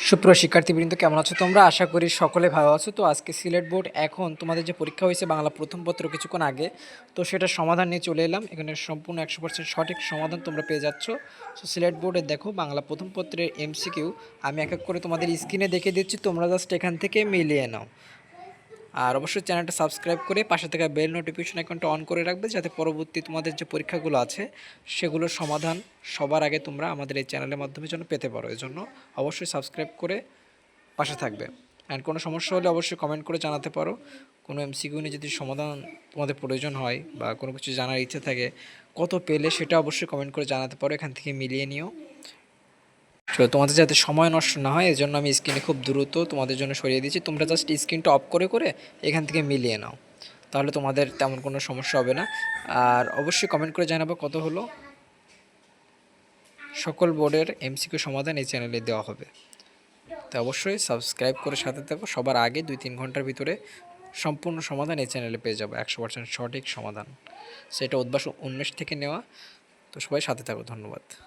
সুপ্রিয় শিক্ষার্থীবৃন্দ, কেমন আছো তোমরা? আশা করি সকলে ভালো আছো। তো আজকে সিলেট বোর্ড এখন তোমাদের যে পরীক্ষা হয়েছে বাংলা প্রথম পত্র কিছুক্ষণ আগে, তো সেটার সমাধান নিয়ে চলে এলাম। এখানে সম্পূর্ণ 100% সঠিক সমাধান তোমরা পেয়ে যাচ্ছ। সো সিলেট বোর্ডে দেখো বাংলা প্রথম পত্রের এমসিকিউ আমি এক এক করে তোমাদের স্ক্রিনে দেখে দিচ্ছি, তোমরা জাস্ট এখান থেকে মিলিয়ে নাও। আর অবশ্যই চ্যানেলটা সাবস্ক্রাইব করে পাশে থাকা বেল নোটিফিকেশন আইকনটা অন করে রাখবে, যাতে পরবর্তী তোমাদের যে পরীক্ষাগুলো আছে সেগুলোর সমাধান সবার আগে তোমরা আমাদের এই চ্যানেলের মাধ্যমে যেন পেতে পারো। এই জন্য অবশ্যই সাবস্ক্রাইব করে পাশে থাকবে। অ্যান্ড কোনো সমস্যা হলে অবশ্যই কমেন্ট করে জানাতে পারো। কোনো এমসিকিউ নিয়ে যদি সমাধান তোমাদের প্রয়োজন হয় বা কোনো কিছু জানার ইচ্ছে থাকে কত পেলে, সেটা অবশ্যই কমেন্ট করে জানাতে পারো। এখান থেকে মিলিয়ে নিও। তো তোমাদের যাতে সময় নষ্ট না হয় এই জন্য আমি স্ক্রিনে খুব দ্রুত তোমাদের জন্য সরিয়ে দিচ্ছি। তোমরা জাস্ট স্ক্রিনটা অফ করে করে এখান থেকে মিলিয়ে নাও, তাহলে তোমাদের তেমন কোনো সমস্যা হবে না। আর অবশ্যই কমেন্ট করে জানাবো কত হলো। সকল বোর্ডের এমসিকিউ সমাধান এই চ্যানেলে দেওয়া হবে, তো অবশ্যই সাবস্ক্রাইব করে সাথে থাকো। সবার আগে 2-3 ঘন্টার ভিতরে সম্পূর্ণ সমাধান এই চ্যানেলে পেয়ে যাবো, 100% সঠিক সমাধান। সেটা উদ্ভাস উন্মেষ থেকে নেওয়া। তো সবাই সাথে থাকো, ধন্যবাদ।